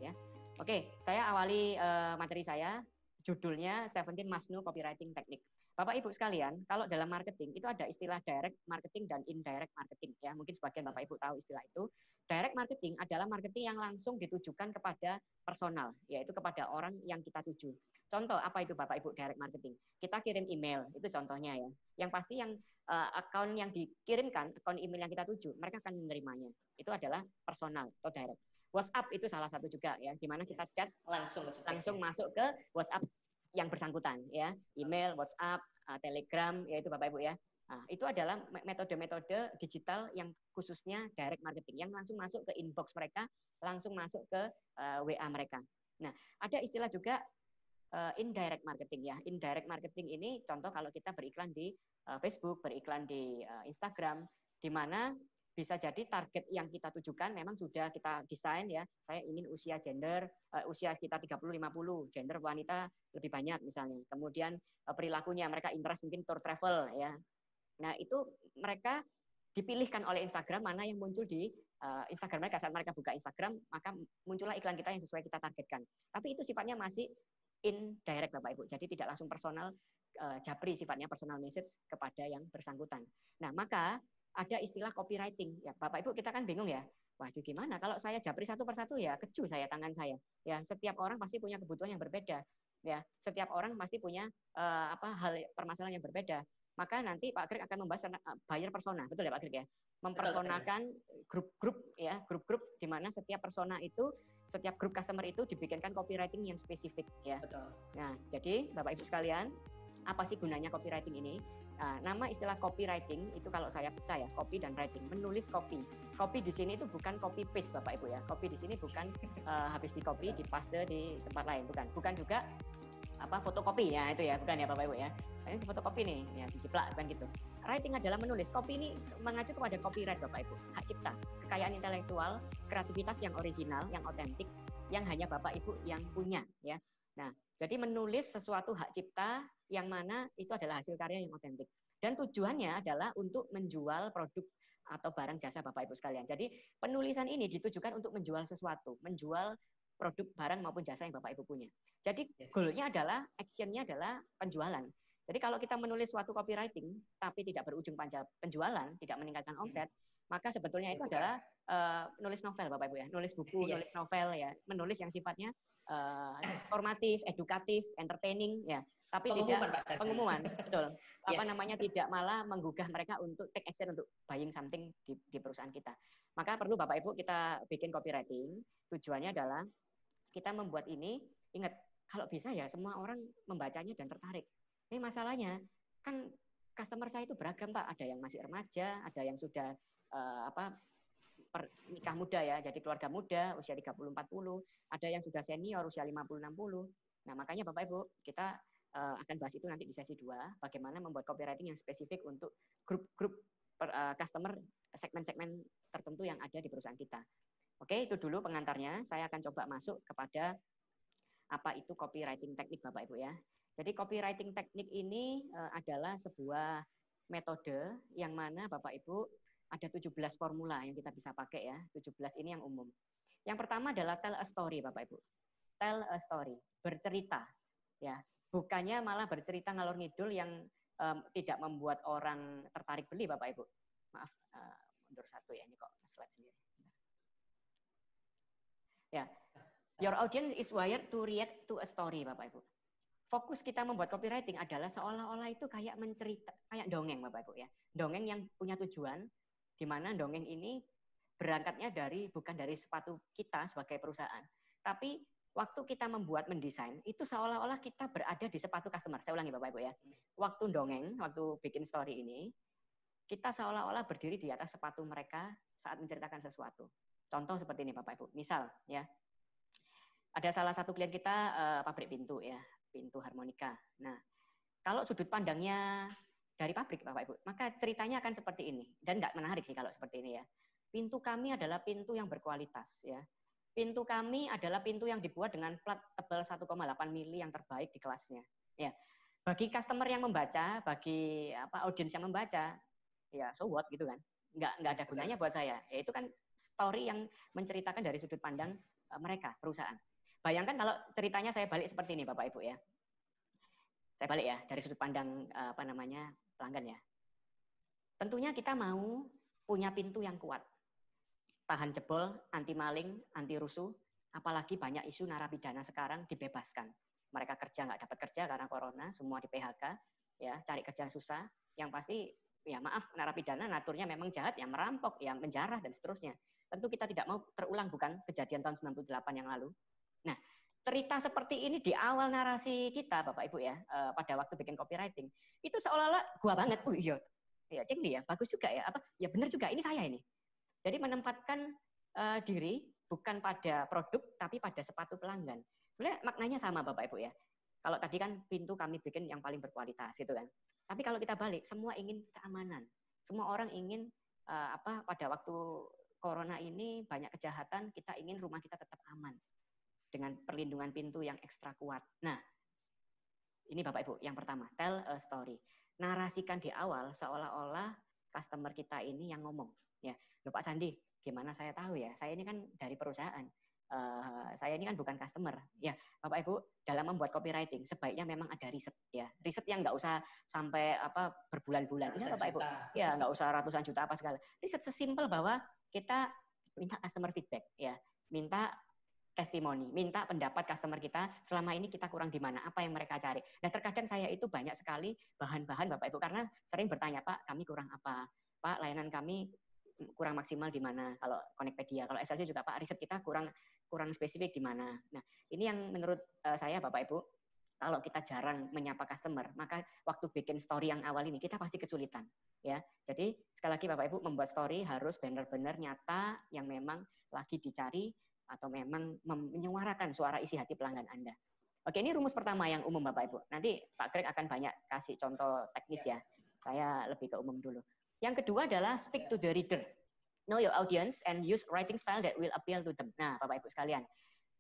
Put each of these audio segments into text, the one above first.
ya. Oke, saya awali materi saya, judulnya 17 Must Know Copywriting Technique. Bapak Ibu sekalian, kalau dalam marketing itu ada istilah direct marketing dan indirect marketing ya. Mungkin sebagian Bapak Ibu tahu istilah itu. Direct marketing adalah marketing yang langsung ditujukan kepada personal, yaitu kepada orang yang kita tuju. Contoh apa itu Bapak Ibu direct marketing? Kita kirim email, itu contohnya ya. Yang pasti yang akun yang dikirimkan, akun email yang kita tuju, mereka akan menerimanya. Itu adalah personal atau direct. WhatsApp itu salah satu juga ya, di mana kita chat langsung masuk ke WhatsApp yang bersangkutan ya, email, WhatsApp, Telegram, yaitu Bapak Ibu ya. Nah, itu adalah metode-metode digital yang khususnya direct marketing, yang langsung masuk ke inbox mereka, langsung masuk ke WA mereka. Nah, ada istilah juga indirect marketing ya. Indirect marketing ini contoh kalau kita beriklan di Facebook, beriklan di Instagram, di mana bisa jadi target yang kita tujukan memang sudah kita desain ya. Saya ingin usia gender, usia kita 30-50, gender wanita lebih banyak misalnya. Kemudian perilakunya mereka interest mungkin tour travel ya. Nah, itu mereka dipilihkan oleh Instagram mana yang muncul di Instagram mereka. Saat mereka buka Instagram, maka muncullah iklan kita yang sesuai kita targetkan. Tapi itu sifatnya masih indirect Bapak Ibu. Jadi tidak langsung personal, japri sifatnya personal message kepada yang bersangkutan. Nah, maka ada istilah copywriting. Ya, Bapak Ibu kita kan bingung ya. Waduh gimana kalau saya japri satu persatu ya keju saya tangan saya. Ya, setiap orang pasti punya kebutuhan yang berbeda. Ya, setiap orang pasti punya hal permasalahan yang berbeda. Maka nanti Pak Greg akan membahas buyer persona, betul ya Pak Greg ya? Mempersonakan grup-grup ya, grup-grup di mana setiap persona itu, setiap grup customer itu dibikinkan copywriting yang spesifik ya. Betul. Nah, jadi Bapak Ibu sekalian, apa sih gunanya copywriting ini? Nah, nama istilah copywriting itu kalau saya percaya copy dan writing, menulis copy. Copy di sini itu bukan copy paste Bapak Ibu ya. Copy di sini bukan habis di copy di paste di tempat lain, bukan. Bukan juga fotokopi ya itu ya, bukan ya Bapak Ibu ya. Ini fotokopi nih, ya dijiplak bukan gitu. Writing adalah menulis. Copy ini mengacu kepada copyright Bapak Ibu, hak cipta, kekayaan intelektual, kreativitas yang original, yang otentik, yang hanya Bapak Ibu yang punya ya. Nah, jadi menulis sesuatu hak cipta yang mana itu adalah hasil karya yang otentik. Dan tujuannya adalah untuk menjual produk atau barang jasa Bapak Ibu sekalian. Jadi penulisan ini ditujukan untuk menjual sesuatu, menjual produk barang maupun jasa yang Bapak Ibu punya. Jadi goalnya adalah, actionnya adalah penjualan. Jadi kalau kita menulis suatu copywriting tapi tidak berujung pada penjualan, tidak meningkatkan omset, maka sebetulnya itu adalah nulis novel Bapak Ibu ya, nulis buku, nulis novel ya, menulis yang sifatnya informatif, edukatif, entertaining ya, tapi tidak pengumuman, betul. Tidak malah menggugah mereka untuk take action untuk buying something di perusahaan kita. Maka perlu Bapak Ibu kita bikin copywriting, tujuannya adalah kita membuat ini, ingat kalau bisa ya semua orang membacanya dan tertarik. Ini masalahnya kan customer saya itu beragam Pak, ada yang masih remaja, ada yang sudah nikah muda ya, jadi keluarga muda usia 30-40, ada yang sudah senior usia 50-60. Nah, makanya Bapak Ibu, kita akan bahas itu nanti di sesi 2, bagaimana membuat copywriting yang spesifik untuk grup-grup customer, segmen-segmen tertentu yang ada di perusahaan kita. Oke, itu dulu pengantarnya. Saya akan coba masuk kepada apa itu copywriting teknik Bapak Ibu ya. Jadi copywriting teknik ini adalah sebuah metode yang mana Bapak Ibu ada 17 formula yang kita bisa pakai ya. 17 ini yang umum. Yang pertama adalah tell a story Bapak Ibu. Tell a story, bercerita ya. Bukannya malah bercerita ngalor ngidul yang tidak membuat orang tertarik beli Bapak Ibu. Maaf, mundur satu ya, ini kok slide sendiri. Ya, your audience is wired to react to a story, Bapak Ibu. Fokus kita membuat copywriting adalah seolah-olah itu kayak mencerita, kayak dongeng, Bapak Ibu ya. Dongeng yang punya tujuan, di mana dongeng ini berangkatnya bukan dari sepatu kita sebagai perusahaan, tapi waktu kita mendesain, itu seolah-olah kita berada di sepatu customer. Saya ulangi Bapak Ibu ya. Waktu dongeng, waktu bikin story ini, kita seolah-olah berdiri di atas sepatu mereka saat menceritakan sesuatu. Contoh seperti ini Bapak Ibu. Misal ya, ada salah satu klien kita pabrik pintu ya, pintu harmonika. Nah, kalau sudut pandangnya dari pabrik Bapak Ibu, maka ceritanya akan seperti ini. Dan nggak menarik sih kalau seperti ini ya. Pintu kami adalah pintu yang berkualitas ya. Pintu kami adalah pintu yang dibuat dengan plat tebal 1,8 mili yang terbaik di kelasnya. Ya. Bagi customer yang membaca, bagi audiens yang membaca, ya so what gitu kan. Nggak ada gunanya buat saya. Ya, itu kan story yang menceritakan dari sudut pandang mereka, perusahaan. Bayangkan kalau ceritanya saya balik seperti ini, Bapak Ibu ya. Saya balik ya dari sudut pandang pelanggan ya. Tentunya kita mau punya pintu yang kuat, tahan jebol, anti maling, anti rusuh, apalagi banyak isu narapidana sekarang dibebaskan. Mereka kerja nggak dapat kerja karena corona, semua di PHK, ya cari kerja susah. Yang pasti, ya maaf, narapidana naturnya memang jahat, yang merampok, yang menjarah dan seterusnya. Tentu kita tidak mau terulang, bukan kejadian tahun 98 yang lalu. Nah, cerita seperti ini di awal narasi kita, Bapak Ibu ya, pada waktu bikin copywriting, itu seolah-olah gua banget, iya, ya ceng nih ya, bagus juga ya, ya benar juga, ini saya ini. Jadi menempatkan diri bukan pada produk, tapi pada sepatu pelanggan. Sebenarnya maknanya sama Bapak Ibu ya. Kalau tadi kan pintu kami bikin yang paling berkualitas itu kan. Tapi kalau kita balik, semua ingin keamanan. Semua orang ingin pada waktu corona ini banyak kejahatan, kita ingin rumah kita tetap aman dengan perlindungan pintu yang ekstra kuat. Nah, ini Bapak Ibu, yang pertama, tell a story. Narasikan di awal seolah-olah customer kita ini yang ngomong. Ya, loh Pak Sandi, gimana saya tahu ya? Saya ini kan dari perusahaan. Saya ini kan bukan customer. Ya, Bapak Ibu, dalam membuat copywriting sebaiknya memang ada riset ya. Riset yang nggak usah sampai berbulan-bulan. Ya, Bapak Ibu. Ya, nggak usah ratusan juta apa segala. Riset sesimpel bahwa kita minta customer feedback ya. Minta testimoni, minta pendapat customer kita selama ini kita kurang di mana, apa yang mereka cari. Nah, terkadang saya itu banyak sekali bahan-bahan Bapak Ibu karena sering bertanya, Pak, kami kurang apa? Pak, layanan kami kurang maksimal di mana? Kalau Connectpedia, kalau SLC juga Pak, riset kita kurang spesifik di mana. Nah, ini yang menurut saya Bapak Ibu, kalau kita jarang menyapa customer, maka waktu bikin story yang awal ini kita pasti kesulitan, ya. Jadi sekali lagi Bapak Ibu membuat story harus benar-benar nyata yang memang lagi dicari atau memang menyuarakan suara isi hati pelanggan Anda. Oke, ini rumus pertama yang umum Bapak Ibu. Nanti Pak Greg akan banyak kasih contoh teknis ya. Saya lebih ke umum dulu. Yang kedua adalah speak to the reader. Know your audience and use writing style that will appeal to them. Nah, Bapak Ibu sekalian,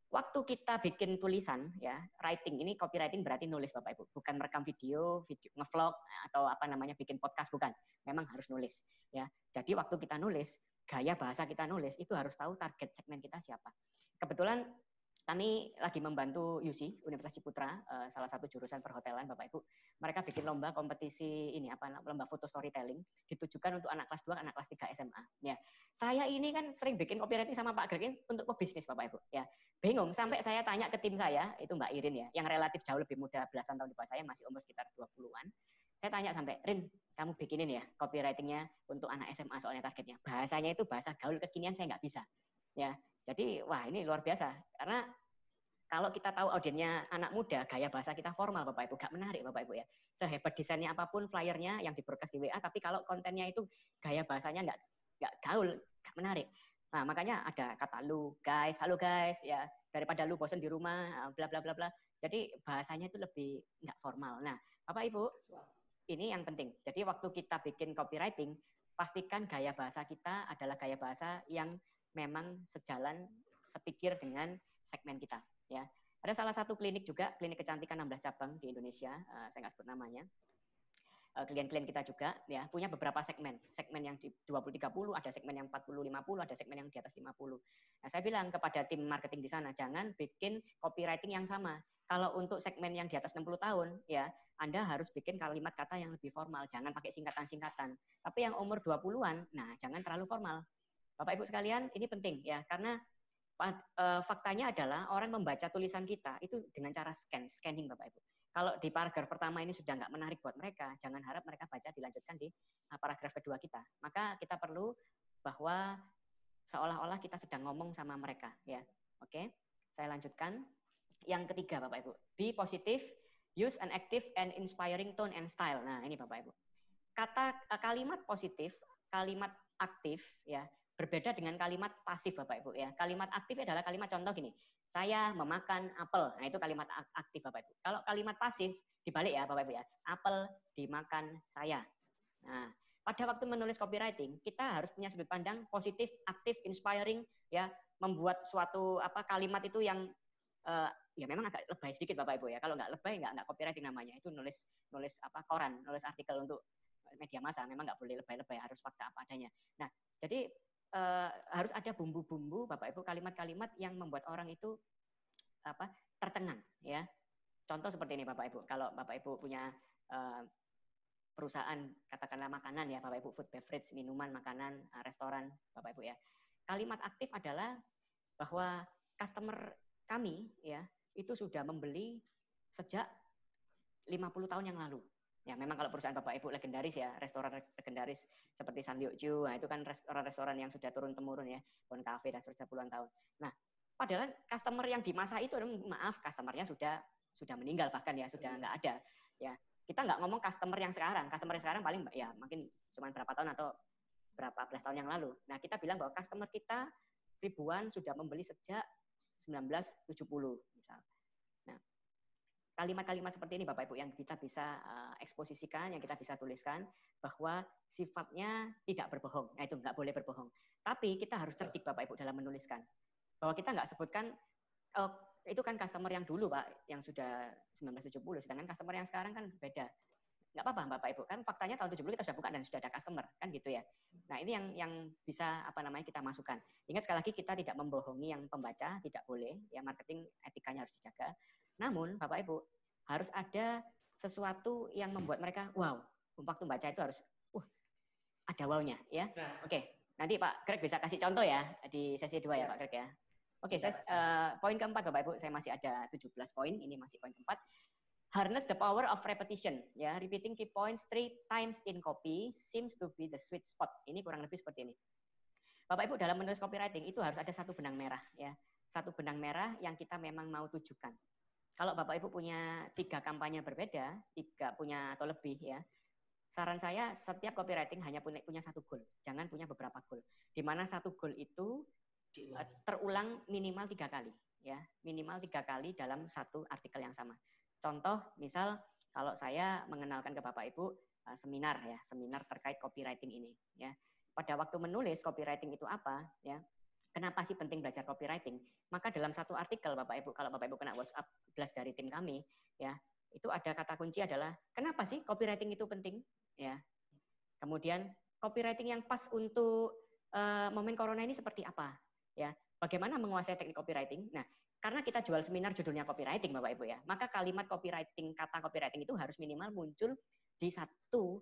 waktu kita bikin tulisan ya, writing ini copywriting berarti nulis Bapak Ibu, bukan merekam video ngevlog atau bikin podcast, bukan. Memang harus nulis ya. Jadi waktu kita nulis, gaya bahasa kita nulis itu harus tahu target segmen kita siapa. Kebetulan kami lagi membantu UC, Universitas Ciputra, salah satu jurusan perhotelan Bapak Ibu. Mereka bikin lomba kompetisi lomba foto storytelling ditujukan untuk anak kelas 2, anak kelas 3 SMA. Ya. Saya ini kan sering bikin copywriting sama Pak Greg untuk pebisnis Bapak Ibu, ya. Bingung sampai saya tanya ke tim saya, itu Mbak Irin ya, yang relatif jauh lebih muda, belasan tahun di bawah saya, masih umur sekitar 20-an. Saya tanya sampai, "Rin, kamu bikinin ya copywritingnya untuk anak SMA soalnya targetnya. Bahasanya itu bahasa gaul kekinian saya nggak bisa." Ya, jadi wah ini luar biasa karena kalau kita tahu audiennya anak muda, gaya bahasa kita formal Bapak Ibu, gak menarik Bapak Ibu ya. Sehebat desainnya apapun flyernya yang di broadcast di WA, tapi kalau kontennya itu gaya bahasanya nggak gaul, gak menarik. Nah makanya ada kata lu guys, halo guys ya, daripada lu bosan di rumah, bla bla bla bla. Jadi bahasanya itu lebih nggak formal. Nah Bapak Ibu, ini yang penting. Jadi waktu kita bikin copywriting, pastikan gaya bahasa kita adalah gaya bahasa yang memang sejalan, sepikir dengan segmen kita. Ya, ada salah satu klinik juga, klinik kecantikan 16 cabang di Indonesia, saya nggak sebut namanya. Klien-klien kita juga ya punya beberapa segmen yang di 20-30, ada segmen yang 40-50, ada segmen yang di atas 50. Nah, saya bilang kepada tim marketing di sana, jangan bikin copywriting yang sama. Kalau untuk segmen yang di atas 60 tahun, ya Anda harus bikin kalimat kata yang lebih formal, jangan pakai singkatan-singkatan. Tapi yang umur 20-an, nah jangan terlalu formal. Bapak Ibu sekalian, ini penting ya, karena faktanya adalah orang membaca tulisan kita itu dengan cara scanning Bapak Ibu. Kalau di paragraf pertama ini sudah nggak menarik buat mereka, jangan harap mereka baca dilanjutkan di paragraf kedua kita. Maka kita perlu bahwa seolah-olah kita sedang ngomong sama mereka, ya. Oke, saya lanjutkan. Yang ketiga, Bapak Ibu, be positive, use an active and inspiring tone and style. Nah, ini Bapak Ibu. Kalimat positif, kalimat aktif, ya, berbeda dengan kalimat pasif Bapak Ibu ya. Kalimat aktif adalah kalimat contoh gini, saya memakan apel. Nah itu kalimat aktif Bapak Ibu. Kalau kalimat pasif dibalik ya Bapak Ibu ya, apel dimakan saya. Nah pada waktu menulis copywriting kita harus punya sudut pandang positif, aktif, inspiring ya, membuat suatu kalimat itu yang ya memang agak lebay sedikit Bapak Ibu ya. Kalau nggak lebay nggak copywriting namanya. Itu nulis koran, nulis artikel untuk media massa, memang nggak boleh lebay-lebay, harus fakta apa adanya. Nah jadi harus ada bumbu-bumbu Bapak Ibu, kalimat-kalimat yang membuat orang itu tercengang ya. Contoh seperti ini Bapak Ibu, kalau Bapak Ibu punya perusahaan katakanlah makanan ya Bapak Ibu, food beverage, minuman, makanan, restoran Bapak Ibu ya. Kalimat aktif adalah bahwa customer kami ya itu sudah membeli sejak 50 tahun yang lalu. Ya memang kalau perusahaan Bapak Ibu legendaris ya, restoran legendaris seperti Sanryokju, nah itu kan restoran-restoran yang sudah turun-temurun ya, Bon Cafe dan sudah puluhan tahun. Nah, padahal customer yang di masa itu, maaf, customernya sudah meninggal bahkan ya, sudah nggak ada. Ya, kita nggak ngomong customer yang sekarang paling ya mungkin cuma berapa tahun atau berapa belas tahun yang lalu. Nah, kita bilang bahwa customer kita ribuan sudah membeli sejak 1970 misal. Nah, kalimat-kalimat seperti ini Bapak Ibu yang kita bisa eksposisikan, yang kita bisa tuliskan bahwa sifatnya tidak berbohong. Nah itu nggak boleh berbohong. Tapi kita harus cerdik Bapak Ibu dalam menuliskan. Bahwa kita nggak sebutkan, oh, itu kan customer yang dulu Pak, yang sudah 1970, sedangkan customer yang sekarang kan beda. Nggak apa-apa Bapak Ibu, kan faktanya tahun 70 kita sudah buka dan sudah ada customer, kan gitu ya. Nah ini yang bisa kita masukkan. Ingat sekali lagi kita tidak membohongi yang pembaca, tidak boleh, ya marketing etikanya harus dijaga. Namun Bapak Ibu harus ada sesuatu yang membuat mereka wow, waktu baca itu harus ada wow-nya ya. Oke, nanti Pak Greg bisa kasih contoh ya di sesi 2 ya Pak Greg ya. Oke, poin keempat Bapak Ibu, saya masih ada 17 poin, ini masih poin keempat. Harness the power of repetition, ya. Repeating key points 3 times in copy seems to be the sweet spot. Ini kurang lebih seperti ini. Bapak Ibu dalam menulis copywriting itu harus ada satu benang merah, ya. Satu benang merah yang kita memang mau tujukan. Kalau Bapak Ibu punya 3 kampanye berbeda, 3 punya atau lebih, ya. Saran saya setiap copywriting hanya punya satu goal, jangan punya beberapa goal. Di mana satu goal itu terulang minimal 3 kali, ya. Minimal 3 kali dalam satu artikel yang sama. Contoh, misal kalau saya mengenalkan ke Bapak Ibu seminar ya, seminar terkait copywriting ini ya. Pada waktu menulis copywriting itu apa ya? Kenapa sih penting belajar copywriting? Maka dalam satu artikel Bapak Ibu, kalau Bapak Ibu kena WhatsApp blast dari tim kami ya, itu ada kata kunci adalah kenapa sih copywriting itu penting ya. Kemudian copywriting yang pas untuk momen corona ini seperti apa ya? Bagaimana menguasai teknik copywriting? Nah, karena kita jual seminar judulnya copywriting Bapak Ibu ya, maka kalimat copywriting, kata copywriting itu harus minimal muncul di satu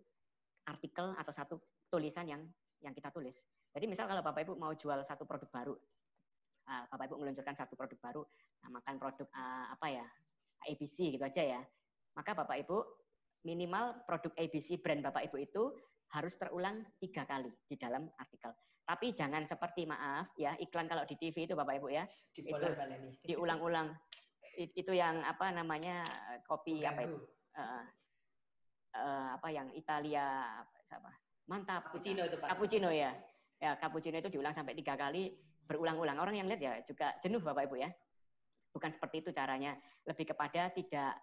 artikel atau satu tulisan yang kita tulis. Jadi misal kalau Bapak Ibu mau jual satu produk baru, Bapak Ibu meluncurkan satu produk baru, namakan produk ABC gitu aja ya, maka Bapak Ibu minimal produk ABC brand Bapak Ibu itu harus terulang 3 kali di dalam artikel. Tapi jangan seperti maaf ya iklan kalau di TV itu Bapak Ibu ya itu diulang-ulang itu yang kopi yang Italia mantap cappuccino ya cappuccino itu diulang sampai 3 kali berulang-ulang, orang yang lihat ya juga jenuh Bapak Ibu ya. Bukan seperti itu caranya, lebih kepada tidak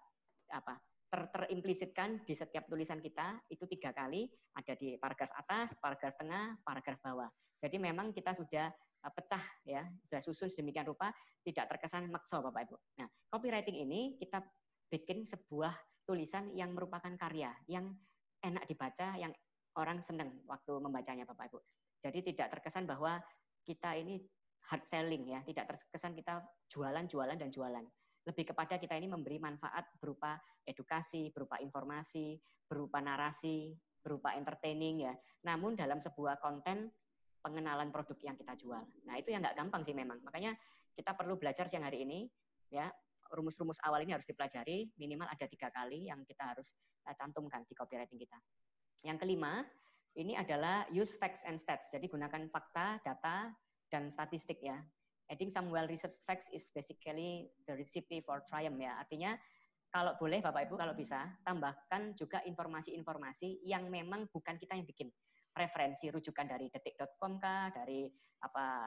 terimplisitkan di setiap tulisan kita itu 3 kali, ada di paragraf atas, paragraf tengah, paragraf bawah. Jadi memang kita sudah pecah ya, sudah susun sedemikian rupa, tidak terkesan makso Bapak Ibu. Nah, copywriting ini kita bikin sebuah tulisan yang merupakan karya, yang enak dibaca, yang orang senang waktu membacanya Bapak Ibu. Jadi tidak terkesan bahwa kita ini hard selling ya, tidak terkesan kita jualan dan jualan. Lebih kepada kita ini memberi manfaat berupa edukasi, berupa informasi, berupa narasi, berupa entertaining ya. Namun dalam sebuah konten pengenalan produk yang kita jual. Nah itu yang nggak gampang sih memang. Makanya kita perlu belajar siang hari ini ya. Rumus-rumus awal ini harus dipelajari, minimal ada 3 kali yang kita harus cantumkan di copywriting kita. Yang kelima, ini adalah use facts and stats. Jadi gunakan fakta, data, dan statistik ya. Adding some well-researched facts is basically the recipe for triumph ya. Artinya kalau boleh Bapak Ibu kalau bisa tambahkan juga informasi-informasi yang memang bukan kita yang bikin. Referensi rujukan dari detik.com kah, dari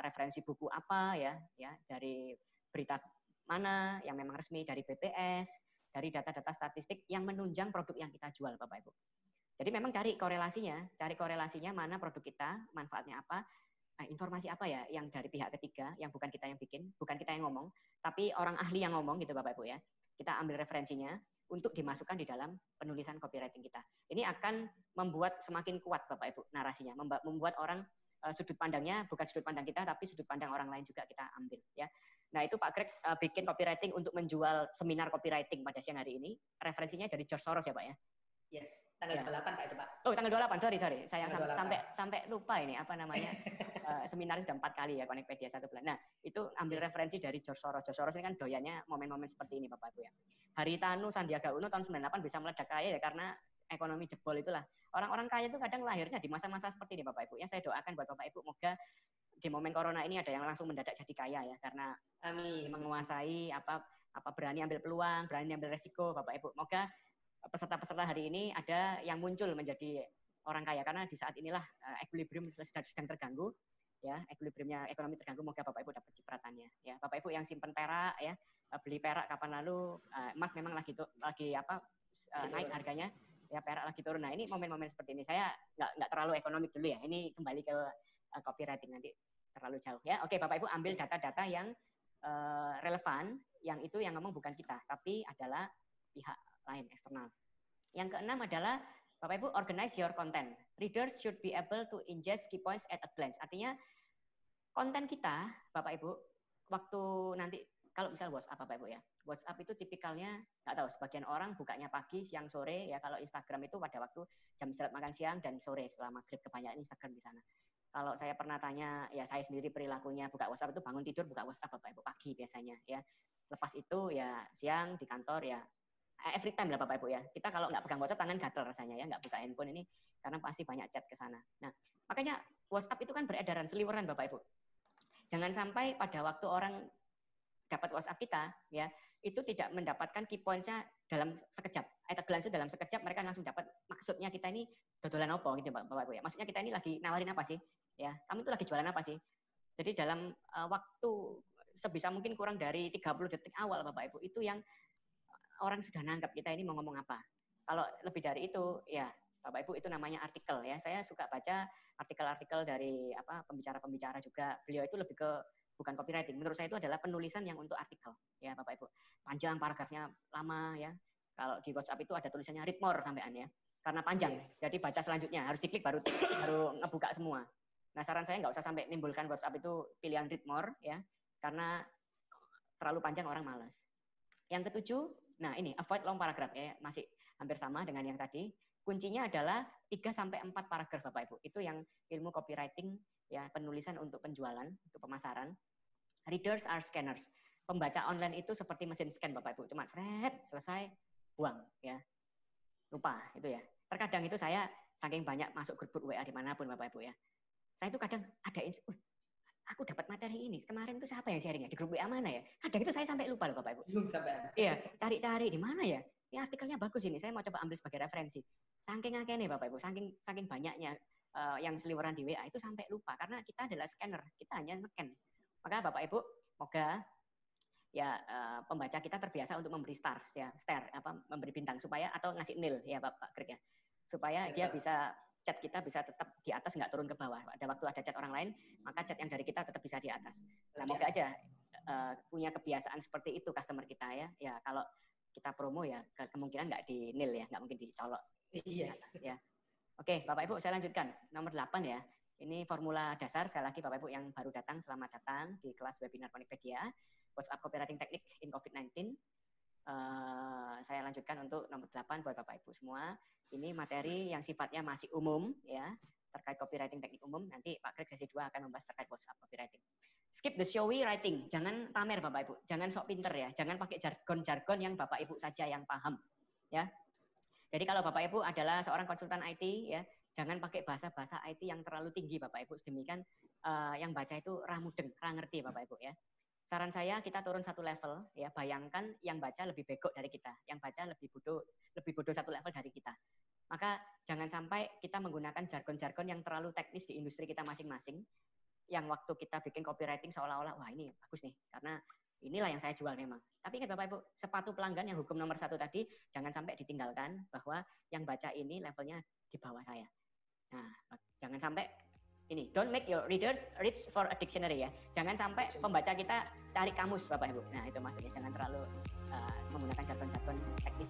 referensi buku apa ya, dari berita mana yang memang resmi, dari BPS, dari data-data statistik yang menunjang produk yang kita jual Bapak Ibu. Jadi memang cari korelasinya mana produk kita, manfaatnya apa, informasi apa ya yang dari pihak ketiga, yang bukan kita yang bikin, bukan kita yang ngomong, tapi orang ahli yang ngomong gitu Bapak Ibu ya. Kita ambil referensinya untuk dimasukkan di dalam penulisan copywriting kita. Ini akan membuat semakin kuat Bapak Ibu narasinya, membuat orang sudut pandangnya bukan sudut pandang kita, tapi sudut pandang orang lain juga kita ambil ya. Nah itu Pak Greg bikin copywriting untuk menjual seminar copywriting pada siang hari ini. Referensinya dari George Soros ya Pak ya? Yes, tanggal 28 Pak itu Pak. Oh tanggal 28, sorry. Saya sampai lupa ini apa namanya. Seminar sudah 4 kali ya Connectpedia 1 bulan. Nah itu ambil referensi dari George Soros. George Soros ini kan doyannya momen-momen seperti ini Bapak Ibu ya. Haritanu Sandiaga Uno tahun 98 bisa meledak kaya ya karena ekonomi jebol itulah. Orang-orang kaya itu kadang lahirnya di masa-masa seperti ini Bapak Ibu. Ya saya doakan buat Bapak Ibu moga di momen corona ini ada yang langsung mendadak jadi kaya ya karena menguasai apa berani ambil peluang, berani ambil resiko Bapak Ibu. Moga peserta-peserta hari ini ada yang muncul menjadi orang kaya karena di saat inilah equilibrium sedang terganggu ya, equilibriumnya ekonomi terganggu. Moga Bapak Ibu dapat cipratannya ya. Bapak Ibu yang simpen perak ya, beli perak kapan lalu, emas memang lagi naik harganya ya, perak lagi turun. Nah ini momen-momen seperti ini saya nggak terlalu ekonomik dulu ya, ini kembali ke copywriting, nanti terlalu jauh ya. Oke Bapak Ibu ambil data-data yang relevan, yang itu yang ngomong bukan kita tapi adalah pihak lain eksternal. Yang keenam adalah Bapak Ibu organize your content. Readers should be able to ingest key points at a glance. Artinya konten kita Bapak Ibu waktu nanti kalau misal WhatsApp Bapak Ibu ya, WhatsApp itu tipikalnya nggak tahu, sebagian orang bukanya pagi, siang, sore ya. Kalau Instagram itu pada waktu jam istirahat makan siang dan sore setelah maghrib, kebanyakan Instagram di sana. Kalau saya pernah tanya ya, saya sendiri perilakunya buka WhatsApp itu bangun tidur buka WhatsApp Bapak Ibu pagi biasanya ya. Lepas itu ya siang di kantor ya every time lah Bapak Ibu ya. Kita kalau nggak pegang WhatsApp tangan gatel rasanya ya, nggak buka handphone ini karena pasti banyak chat ke sana. Nah makanya WhatsApp itu kan beredaran seliweran Bapak Ibu. Jangan sampai pada waktu orang dapat WhatsApp kita ya itu tidak mendapatkan key points-nya dalam sekejap. At a glance dalam sekejap mereka langsung dapat maksudnya kita ini dodolan apa gitu Bapak Ibu ya. Maksudnya kita ini lagi nawarin apa sih? Ya, kamu itu lagi jualan apa sih? Jadi dalam waktu sebisa mungkin kurang dari 30 detik awal Bapak Ibu itu yang orang sudah nangkep kita ini mau ngomong apa. Kalau lebih dari itu ya Bapak Ibu itu namanya artikel ya. Saya suka baca artikel-artikel dari pembicara-pembicara juga. Beliau itu lebih ke bukan copywriting. Menurut saya itu adalah penulisan yang untuk artikel ya Bapak Ibu. Panjang paragrafnya lama ya. Kalau di WhatsApp itu ada tulisannya read more sampean ya. Karena panjang. Yes. Jadi baca selanjutnya harus diklik baru ngebuka semua. Nah, saran saya nggak usah sampai nimbulkan WhatsApp itu pilihan read more ya. Karena terlalu panjang orang malas. Yang ketujuh, nah ini avoid long paragraph ya, masih hampir sama dengan yang tadi. Kuncinya adalah 3-4 paragraf Bapak Ibu. Itu yang ilmu copywriting ya, penulisan untuk penjualan, untuk pemasaran. Readers are scanners. Pembaca online itu seperti mesin scan Bapak Ibu, cuma selesai buang ya. Lupa itu ya. Terkadang itu saya saking banyak masuk grup WA dimanapun Bapak Ibu ya. Saya itu kadang ada aku dapat materi ini. Kemarin itu siapa yang sharingnya? Di grup WA mana ya? Kadang itu saya sampai lupa loh Bapak Ibu. Iya, cari-cari di mana ya? Ini artikelnya bagus ini. Saya mau coba ambil sebagai referensi. Saking nih Bapak Ibu, saking banyaknya yang seliweran di WA itu sampai lupa karena kita adalah scanner. Kita hanya scan. Maka Bapak Ibu, moga ya pembaca kita terbiasa untuk memberi stars ya, memberi bintang supaya atau ngasih nil ya Bapak Greg ya. Supaya dia bisa chat kita bisa tetap di atas, nggak turun ke bawah. Pada waktu ada chat orang lain, maka chat yang dari kita tetap bisa di atas. Nah, moga aja punya kebiasaan seperti itu customer kita ya. Ya kalau kita promo ya kemungkinan nggak di nil ya, nggak mungkin dicolok. Yes. Ya. Oke, Bapak Ibu saya lanjutkan. Nomor 8 ya. Ini formula dasar, sekali lagi Bapak Ibu yang baru datang, selamat datang di kelas webinar Connectpedia, WhatsApp Copywriting Technique in COVID-19. Saya lanjutkan untuk nomor 8 buat Bapak Ibu semua. Ini materi yang sifatnya masih umum ya, terkait copywriting teknik umum. Nanti Pak Greg sesi 2 akan membahas terkait WhatsApp copywriting. Skip the showy writing, jangan pamer Bapak Ibu, jangan sok pinter ya, jangan pakai jargon-jargon yang Bapak Ibu saja yang paham ya. Jadi kalau Bapak Ibu adalah seorang konsultan IT ya, jangan pakai bahasa-bahasa IT yang terlalu tinggi Bapak Ibu, sedemikian yang baca itu ramudeng, ngerti Bapak Ibu ya. Saran saya kita turun satu level ya, bayangkan yang baca lebih bego dari kita, yang baca lebih bodoh satu level dari kita. Maka jangan sampai kita menggunakan jargon-jargon yang terlalu teknis di industri kita masing-masing, yang waktu kita bikin copywriting seolah-olah wah ini bagus nih karena inilah yang saya jual memang. Tapi ingat Bapak Ibu, sepatu pelanggan yang hukum nomor 1 tadi jangan sampai ditinggalkan bahwa yang baca ini levelnya di bawah saya. Nah, jangan sampai ini, don't make your readers reach for a dictionary ya. Jangan sampai pembaca kita cari kamus Bapak Ibu. Nah, itu maksudnya jangan terlalu menggunakan jargon-jargon teknis.